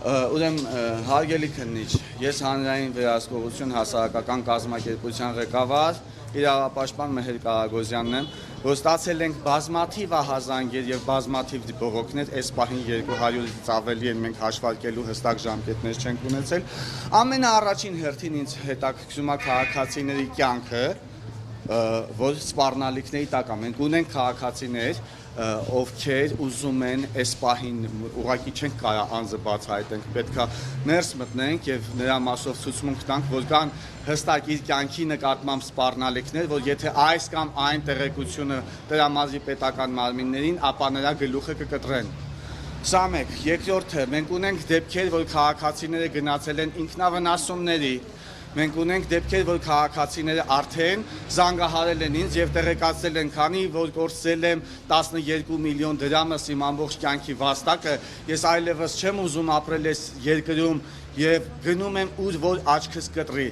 Ուրեմն հարգելի քննիչ, ես հանրային վերահսկողություն հասարակական կազմակերպության ղեկավար իրավապաշտպան Մեհեր Կարագոզյանն եմ, որ ստացել ենք բազմաթիվ ահազանգեր եւ բազմաթիվ բողոքներ, այս պահին 200-ից ավելի են մենք հաշվարկելու հստակ ժամկետներ չենք ունեցել։ Ամենաառաջին հերթին ինձ հետաքրքրում է քաղաքացիների կյանքը, որ սպառնալիքների տակ է։ Մենք ունենք քաղաքացիներ, ովքեր ուզում են այս պահին ուղղակի չենք կարող անձը բացահայտենք, պետքա ներս մտնենք եւ նրա մասով ցուցմունք տանք, որ կան հստակ իր կյանքի նկատմամբ սպառնալիքներ, որ եթե այս կամ այն տեղեկությունը տրամադրի պետական մարմիններին, ապա նրա գլուխը կկտրեն։ Սա մեկ, երկրորդը, մենք ունենք դեպքեր, որ քաղաքացիները գնացել են ինքնավնասումների, մենք ունենք դեպքեր, որ քաղաքացիները արդեն զանգահարել են ինձ եւ տեղեկացել են, քանի որ կորցրել եմ 12 միլիոն դրամս իմ ամբողջ կյանքի վաստակը, ես այլևս չեմ ուզում ապրել այս երկրում եւ գնում եմ ուր որ աչքս կտրի։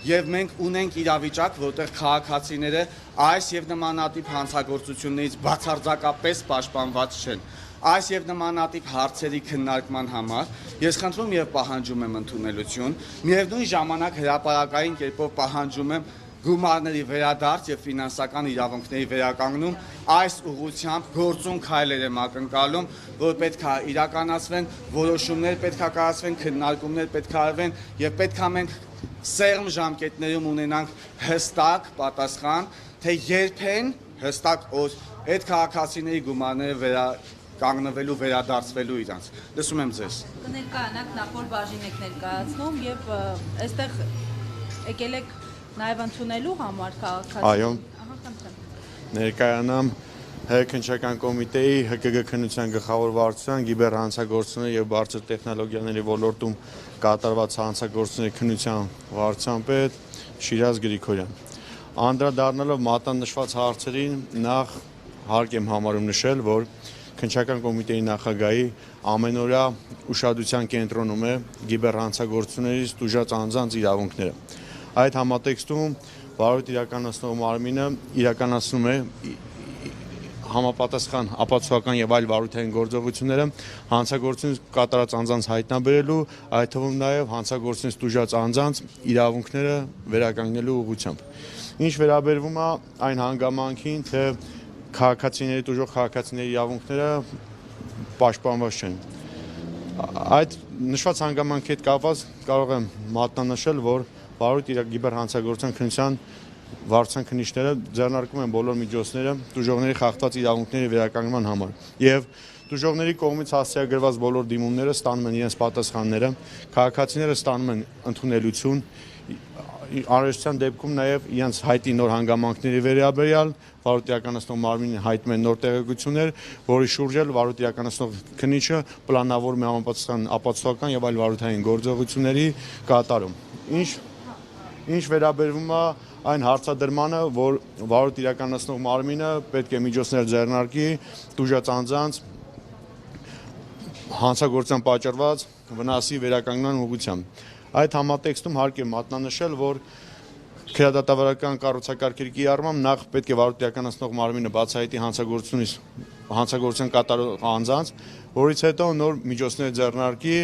Եվ մենք ունենք իրավիճակ, որտեղ քաղաքացիները այս եւ նմանատիպ հանցագործություններից բացարձակապես պաշտպանված չեն։ Այս եւ նմանատիպ հարցերի քննարկման համար ես խնդրում եւ պահանջում եմ ընդունելություն, միևնույն ժամանակ հրապարակային կերպով պահանջում եմ գումարների վերադարձ եւ ֆինանսական իրավունքների վերականգնում, այս ուղղությամբ գործուն քայլեր եմ ակնկալում, որ պետք է իրականացվեն, որոշումներ պետք է կայացվեն, քննարկումներ պետք է արվեն եւ պետք է մենք սերմ ժամկետներում ունենանք հստակ պատասխան, թե երբեն հստակ օր այդ քաղաքացիների գումարները կանգնվելու վերադարձվելու իրանց։ Լսում եմ ձեզ։ Կներկայանաք նախորդ բաժին եք ներկայացնում եւ այստեղ եկել եք նաեւ ընդունելու համար քաղաքացիներին։ Այո։ Ներկայանամ Հայ-քննչական կոմիտեի ՀԿԳ քննության գլխավոր վարչության գիբերհանցագործությունների եւ բարձր տեխնոլոգիաների ոլորտում կատարված հանցագործությունների քննության վարչության պետ Շիրազ Գրիգորյան։ Անդրադառնալով մատնանշված հարցերին նախ հարկ եմ համարում նշել, որ Քննչական կոմիտեի նախագահի ամենօրյա ուշադրության կենտրոնում է գիբերհանցագործություններից տուժած անձանց իրավունքները։ Այդ համատեքստում վարույթ իրականացնող մարմինը իրականացնում է համապատասխան ապացուցողական եւ այլ վարույթային գործողությունները հանցագործություն կատարած անձանց հայտնաբերելու, այդ թվում նաեւ հանցագործությունից տուժած անձանց իրավունքները վերականգնելու ուղղությամբ։ Ինչ վերաբերվում է այն հանգամանքին, թե քաղաքացիների տուժող քաղաքացիների իրավունքները պաշտպանված չեն։ Այդ նշված հանգամանքի հետ կապված կարող եմ մատնանշել, որ վարույթ գիբերհանցագործության քննության վարչության քննիչները ձեռնարկում են բոլոր միջոցները տուժողների խախտված իրավունքների վերականգնման համար եւ տուժողների կողմից հասցեագրված բոլոր դիմումները ստանում են իրենց պատասխանները, քաղաքացիները ստանում են ընդունելություն, անհրաժեշտության դեպքում նաև իրենց հայտի նոր հանգամանքների վերաբերյալ վարույթ իրականացնող մարմինին հայտնում են նոր տեղեկություններ, որի շուրջ էլ վարույթ իրականացնող քննիչը պլանավորում է համապատասխան ապացուցողական եւ այլ վարույթային գործողությունների կատարում։ Ինչ վերաբերվում է այն հարցադրմանը, որ վարույթ իրականացնող մարմինը պետք է միջոցներ ձեռնարկի տուժած անձանց հանցագործության պատճառված վնասի վերականգնման ուղղությամբ։ Այդ համատեքստում հարկ է մատնանշել, որ քրեադատավարական կառուցակարգերի կիրառմամբ նախ պետք է վարույթ իրականացնող մարմինը բացահայտի հանցագործության կատարող անձանց, որից հետո նոր միջոցներ ձեռնարկի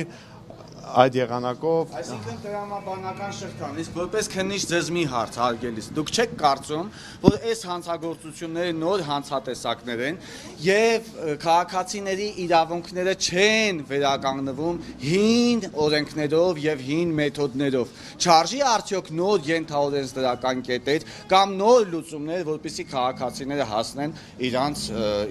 այդ եղանակով։ Այսինքն տրամաբանական շղթան, իսկ որպես քննիչ ձեզ մի հարց հարգելիս, դուք չեք կարծում, որ այս հանցագործությունները նոր հանցատեսակներ են եւ քաղաքացիների իրավունքները չեն վերականգնվում հին օրենքներով եւ հին մեթոդներով։ Չարժի արդյոք նոր ենթաօրենսդրական կետեր կամ նոր լուծումներ, որպեսզի քաղաքացիները հասնեն իրանց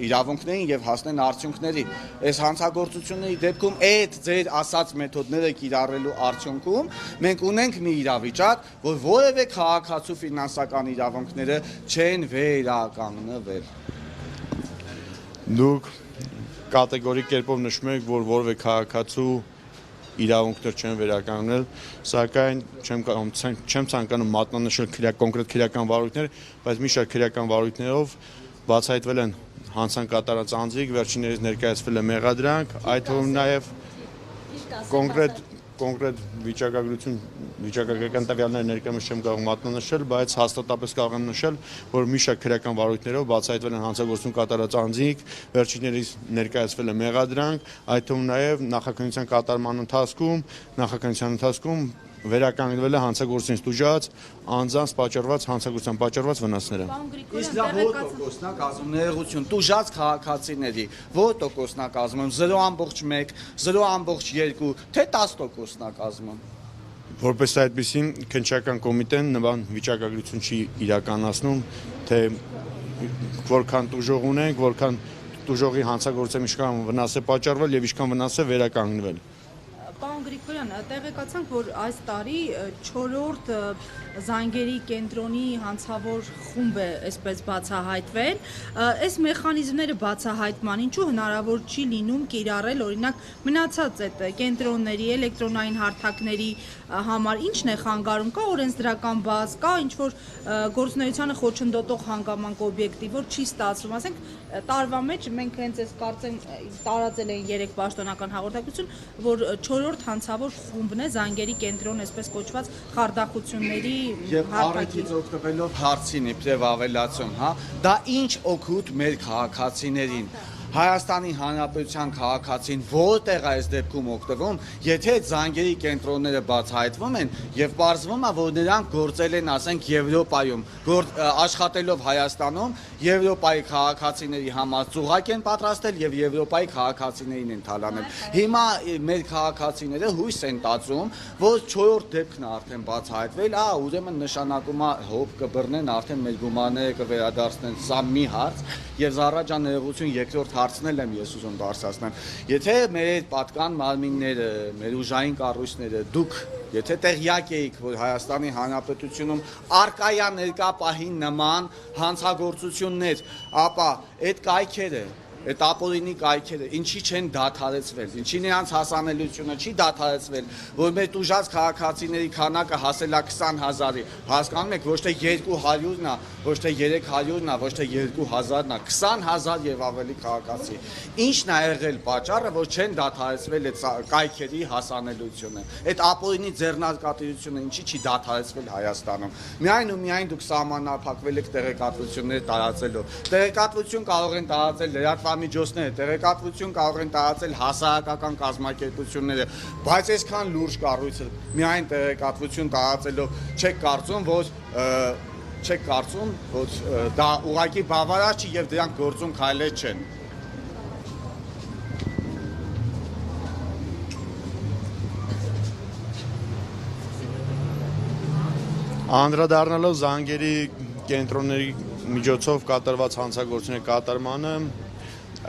իրավունքներին եւ հասնեն արդյունքների։ Այս հանցագործությունների դեպքում այդ ձեր ասած մեթոդները կիրառելու արդյունքում մենք ունենք մի իրավիճակ, որ որևէ քաղաքացու ֆինանսական իրավունքները չեն վերականգնվել։ Դուք կատեգորիկ կերպով նշում եք, որ որևէ քաղաքացու իրավունքներ չեն վերականգնել, սակայն չեմ ցանկանում մատնանշել կոնկրետ քրեական վարույթներ, բայց մի շարք քրեական վարույթներով բացահայտվել են հանցանք կատարած անձիկ, վերջիններիս ներկայացվել է մեղադրանք, այդ թվում նաև կոնկրետ վիճակագրական տվյալներ ներկայումս չեմ կարող մատնանշել, բայց հաստատապես կարող եմ նշել, որ մի շարք քրեական վարույթներով բացահայտվել են հանցագործություն կատարած անձինք, վերջիններիս ներկայացվել է մեղադրանք, այդ թվում նաև նախաքննության կատարման ընթացքում վերականգնվել է հանցագործությունից տուժած անձանց պատճառված հանցագործության պատճառված վնասները։ Իսկ դա ո՞ր տոկոսն է կազմում ներողություն տուժած քաղաքացիների, ո՞ր տոկոսն է կազմում 0.1, 0.2, թե 10%-ն է կազմում։ Որպես այդպեսին քննչական կոմիտեն նման վիճակագրություն չի իրականացնում, թե որքան տուժող ունենք, որքան տուժողի հանցագործության ինչքան վնաս է պատճառվել եւ ինչքան վնաս է վերականգնվել։ Պարոն Գրիգորյան, տեղեկացանք, որ այս տարի 4-րդ զանգերի կենտրոնի հանցավոր խումբ է այսպես բացահայտվել։ Այս մեխանիզմները բացահայտման ինչու հնարավոր չի լինում կիրառել օրինակ մնացած այդ կենտրոնների, էլեկտրոնային հարթակների համար ինչն է խանգարում, կա օրենսդրական բազ, կա ինչ-որ գործունեությանը խոչընդոտող հանգամանք օբյեկտիվ, որ չի ստացվում, ասենք տարվա մեջ մենք հենց այս կարծեմ տարածել են 3 պաշտոնական հաղորդակցություն, որ 4-րդ հանցավոր խումբն է զանգերի կենտրոն այսպես կոչված խարդախությունների Եվ առիթից օգտվելով հարցին իբրև ավելացում, հա, դա ինչ օգուտ մեր քաղաքացիներին Հայաստանի Հանրապետության քաղաքացին որտեղ է այս դեպքում օգտվում, եթե զանգերի կենտրոնները բացահայտվում են եւ պարզվում է, որ նրանք գործել են, ասենք, Եվրոպայում, աշխատելով Հայաստանում, Եվրոպայի քաղաքացիների համար ծուղակ են պատրաստել եւ Եվրոպայի քաղաքացիներին են թալանել։ Հիմա մեր քաղաքացիները հույս են տածում, որ 4-րդ դեպքն է արդեն բացահայտվել, ուրեմն նշանակում է հոբ կբռնեն, արդեն մեր գումարները կվերադարձնեն, սա մի հարց եւ Զառաջան ներողություն երկրորդ հարցնել եմ ես ուզում բարձրացնեմ։ Եթե մեր պատկան մարմինները, մեր ուժային կառույցները, դուք եթե տեղյակ էիք, որ Հայաստանի Հանրապետությունում արկայա ներկա պահին նման հանցագործություններ, ապա այդ կայքերը Այդ ապօրինի կայքերը ինչի չեն դադարեցվել, ինչի նրանց հասանելիությունը չի դադարեցվել, որ մեր տուժած քաղաքացիների քանակը հասել է 20,000-ի, հասկանում եք, ոչ թե 200-ն է, ոչ թե 300-ն է, ոչ թե 2,000-ն է, 20,000 եւ ավելի քաղաքացի։ Ինչն է եղել պատճառը, որ չեն դադարեցվել այդ կայքերի հասանելիությունը, այդ ապօրինի ձեռնարկատիրությունը ինչի չի դադարեցվել Հայաստանում։ Միայն ու միայն դուք սահմանափակվել եք տեղեկատվություններ տարածելով։ Տեղեկատվություն կարող են տարածել լրատվամիջոցները, տեղեկատվություն կարող են տարածել հասարակական կազմակերպությունները, բայց այսքան լուրջ կառույցը միայն տեղեկատվություն տարածելով չեք կարծում, որ դա ուղղակի բավարար չի եւ դրանք գործուն քայլեր չեն։ Անդրադառնալով զանգերի կենտրոնների միջոցով կատարված հանցագործությունների կատարմանը,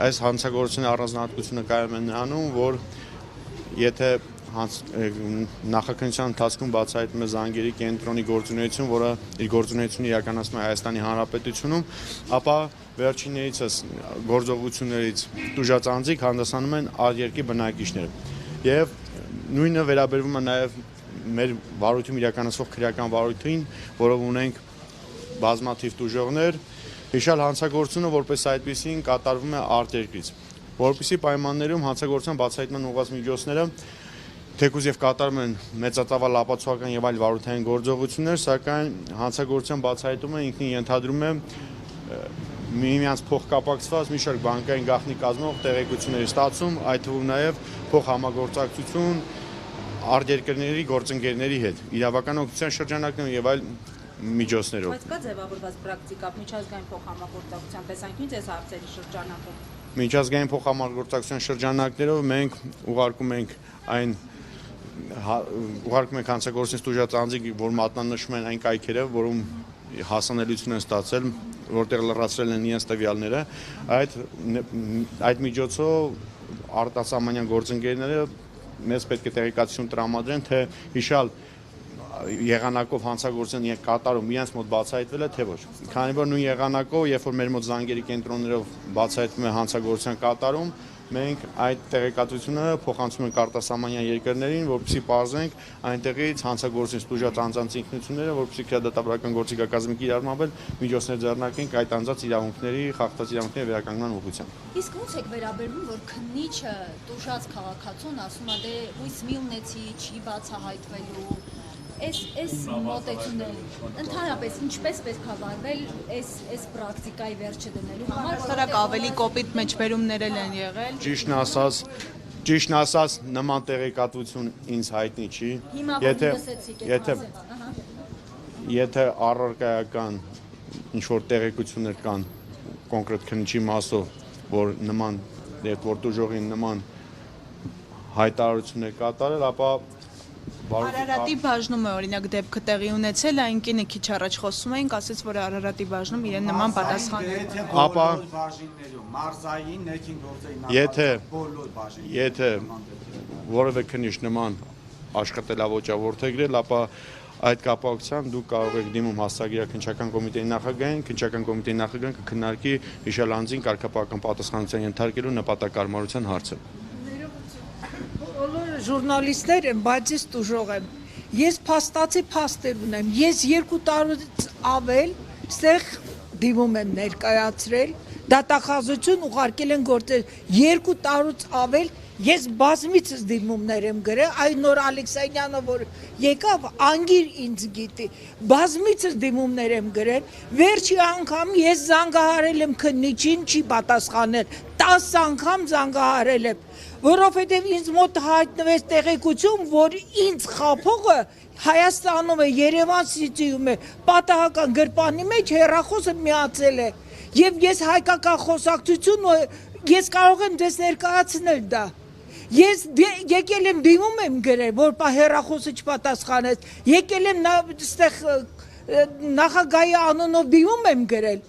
այս հանցագործությունների առանձնահատկությունը կայանում է նրանում, որ եթե նախաքննության ընթացքում բացահայտվում է զանգերի կենտրոնի գործունեություն, որը իր գործունեությունը իրականացնում է Հայաստանի Հանրապետությունում, ապա վերջիններիցս գործողություններից տուժած անձինք հանդիսանում են արտերկրի բնակիչներ։ Եվ նույնը վերաբերվում է նաև մեր վարույթում իրականացվող քրեական վարույթին, որով ունենք բազմաթիվ տուժողներ, հիշալ հանցագործությունը որպես այդպեսին կատարվում է արտերկրից։ Որպեսզի պայմաններում հանցագործության բացահայտման ուղղված միջոցները թեկուզ եւ կատարում են մեծածավալ ապացուցողական եւ այլ վարույթային գործողություններ, սակայն հանցագործության բացահայտումը ինքնին ենթադրում է միմյանց փոխկապակցված մի շարք բանկային գաղտնի կազմող տեղեկությունների ստացում, այդ թվում նաեւ փոխհամագործակցություն արտերկրների գործընկերների հետ, իրավական օգնության շրջանակներում եւ այլ միջոցներով։ Բայց կա ձևավորված պրակտիկա միջազգային փոխհամագործակցության տեսանկյունից այս հարցերի շրջանակում։ Միջազգային փոխհամագործակցության շրջանակներով մենք ուղարկում ենք հանցագործությունից տուժած անձինք, որ մատնանշում են այն կայքերը, որում հասանելիություն են ստացել, որտեղ լրացրել են իրենց տվյալները, այդ միջոցով արտասահմանյան գործընկերները մեզ պետք է տեղեկատվություն տրամադրեն, թե հիշալ եղանակով հանցագործության կատարում իրենց մոտ բացահայտվել է, թե ոչ։ Քանի որ նույն եղանակով, երբ որ մեր մոտ զանգերի կենտրոններով բացահայտվում է հանցագործության կատարում, մենք այդ տեղեկատվությունը փոխանցում ենք արտասահմանյան երկրներին, որպեսզի պարզենք այնտեղից հանցագործից տուժած անձանց ինքնությունները, որպեսզի քրեադատաբարական գործիքակազմի կիրառմավել միջոցներ ձեռնարկենք այդ անձանց իրավունքների, խախտած իրավունքների վերականգնման ուղղությամբ։ Իսկ ո՞նց եք վերաբերվում, որ քննիչը տուժած քաղաքացուն ասում է դե հույս մի ունեցի, չի բացահայտվելու։ Այս մոտեցումները ընդհանրապես ինչպես պետք է վարվել այս պրակտիկայի վերջը դնելու համար, Սարակ ավելի կոպիտ մեջբերումներ են եղել։ Ճիշտն ասած, նման տեղեկատվություն ինձ հայտնի չի։ Հիմա որ լսեցիք, Եթե առարկայական ինչ որ տեղեկություններ կան կոնկրետ քննիչի մասով, որ նման որ դժողին նման հայտարարություններ կատարել, ապա Արարատի բաժնում է օրինակ դեպքը տեղի ունեցել, այն կինը քիչ առաջ խոսում էինք, ասաց, որ Արարատի բաժնում իրեն նման պատասխան է։ Ապա մարզային ներքին գործերի եթե որևէ քննիչ նման աշխատելավոճավոր թեգրել, ապա այդ կապակցությամբ դուք կարող եք դիմում հասարակական քննչական կոմիտեի նախագահին, քննչական կոմիտեի նախագահը կքննարկի հիշյալ անձին կարգապահական պատասխանատվության ենթարկելու նպատակարարության հարցը։ Ժուրնալիստներ եմ, բայց ես տուժող եմ։ Ես փաստացի փաստեր ունեմ։ Ես 2 տարուց ավել ստեղ դիմում եմ ներկայացրել, դատախազություն ուղարկել են գործել 2 տարուց ավել ես բազմիցս դիմումներ եմ գրել, այն նոր Ալեքսանյանը, որ եկավ, անգիր ինձ գիտի, բազմիցս դիմումներ եմ գրել, վերջի անգամ ես զանգահարել եմ քննիչին, չի պատասխանել, 10 անգամ զանգահարել եմ, որովհետև ինձ մոտ հայտնվեց տեղեկություն, որ ինձ խափողը Հայաստանում է, Երևան Սիթիում է, պատահական գրպանի մեջ հեռախոսը միացել է, եւ ես հայկական խոսակցություն, ես կարող եմ դες ներկայացնել դա։ Ես եկել եմ դիմում եմ գրել, որ հեռախոսը չպատասխանեց, եկել եմ այստեղ նախագահի անունով դիմում եմ գրել,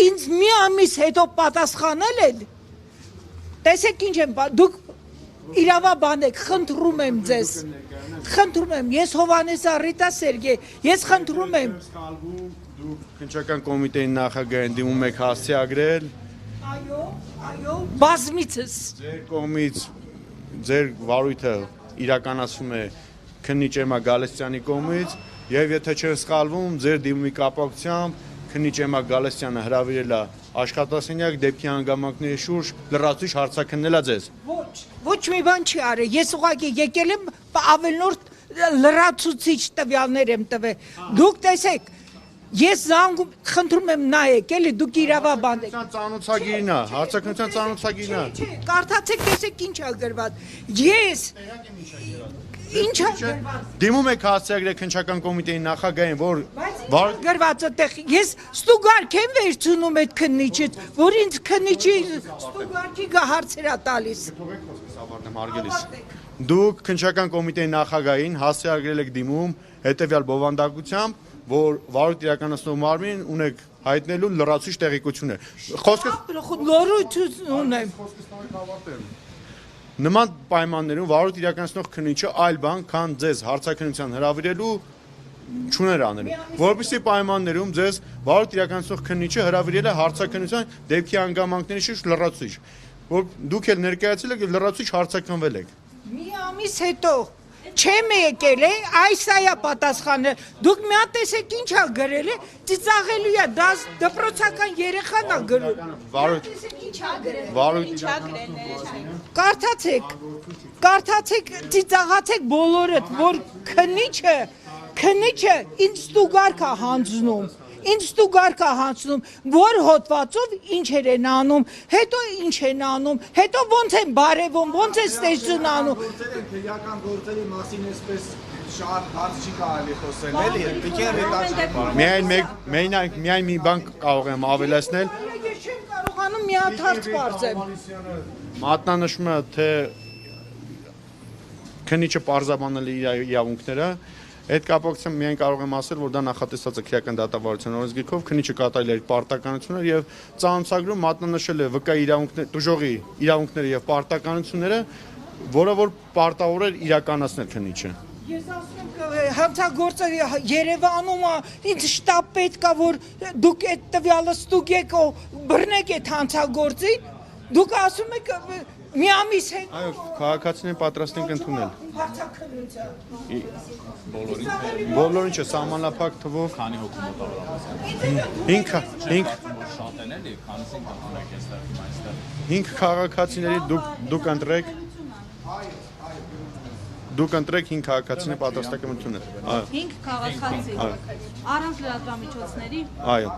ինձ մի ամիս հետո պատասխանել են, տեսեք ինչ եմ, դուք իրավաբան եք, խնդրում եմ ձեզ, խնդրում եմ, ես Հովանես Ռիտա Սերգեյ, ես խնդրում եմ։ Դուք քննչական կոմիտեի նախագահին դիմում եք հասցեագրել։ Այո, բազմիցս։ Ձեր կողմից ձեր վարույթը իրականացում է քննիչ Էմմա Գալստյանի կողմից եւ եթե չեմ սխալվում, ձեր դիմումի կապակցությամբ քննիչ Էմմա Գալստյանը հրավիրել է աշխատասենյակ դեպքի հանգամանքների շուրջ լրացուցիչ հարցաքննելա ձեզ։ Ոչ մի բան չի արել, ես ուղղակի եկել եմ ավելորդ լրացուցիչ տվյալներ եմ տվել։ Դուք տեսեք, ես զանգում խնդրում եմ նայեք, էլի դուք իրավաբան եք։ Ծանոթագիրն է, հարցաքննության ծանոթագիրն է։ Չէ, կարդացեք, տեսեք ինչ է գրված։ Ես ինչ է գրված։ Դիմում եք հասցեագրել քննչական կոմիտեի նախագահին, որ գրված այդտեղ ես ստուգարք եմ վերցնում այդ քննիչից, որ ինձ քննիչի ստուգարքի հարցեր է տալիս։ Դուք քննչական կոմիտեի նախագահին հասցեագրել եք դիմում հետևյալ բովանդակությամբ, որ վարույթ իրականացնող մարմին ունեք հայտնելու լրացուցիչ տեղեկություններ։ Լորույթ ունեմ։ Նման պայմաններում վարույթ իրականացնող քննիչը այլ բան, քան ձեզ հարցաքննության հրավիրելու չուներ անելու։ Որպեսզի պայմաններում ձեզ վարույթ իրականացնող քննիչը հրավիրել է հարցաքննության դեպքի հանգամանքների շուրջ լրացուցիչ, որ դուք էլ ներկայացել եք լրացուցիչ հարցաքննվել եք։ Մի ամիս հետո չեմ եկել է, այս այա պատասխանել, դուք մի հատ տեսեք ինչ է գրել է, ծիծաղելու է, դպրոցական երեխան է գրում։ Վարույթ Կարդացեք, ծիծաղացեք բոլորդ, որ քննիչը ինձ ստուգարք է հանձնում, որ հոդվածով ինչեր են անում, հետո ինչ են անում, հետո ոնց են բարևում, ոնց են ստեյցուն անում։ Քրեական գործերի մասին էսպես շատ հարց չի կարելի խոսել, էլի, պիտի միայն մի բան կարող եմ ավելացնել։ Ես չեմ կարողանում մի հատ հարց բարձեմ։ Մատնանշումը, թե քննիչը պարզաբանել իր իրավունքները, այդ կապակցությամբ միայն կարող եմ ասել, որ դա նախատեսված է քրեական դատավարության օրենսգիրքով, քննիչը կատարել է իր պարտականությունները եւ ծանոթագրում մատնանշել է ՎԿ իրավունքները, դժողի իրավունքները եւ պարտականությունները, որը որ պարտավոր էր իրականացնել քննիչը։ Ես ասում եմ հանցագործը Երևանում է, ինձ շտաբ պետք է որ դուք այդ տվյալը ստուգեք ու բռնեք այդ հանցագործին, դուք ասում եք մի ամիս հետ Այո, քաղաքացիներին պատրաստ ենք ընդունել։ հարցակնություն։ Բոլորին չէ, սահմանափակ թվով Քանի հոգու մոտավորապես։ 5 Շատ են էլի, քանիսին կընտրեք այստեղ, այստեղ։ 5 քաղաքացիների դուք ընտրեք։ Դուք ընտրեք 5 քաղաքացիների պատրաստ եք ընդունել։ Այո, 5 քաղաքացի առանց լրատվամիջոցների այո։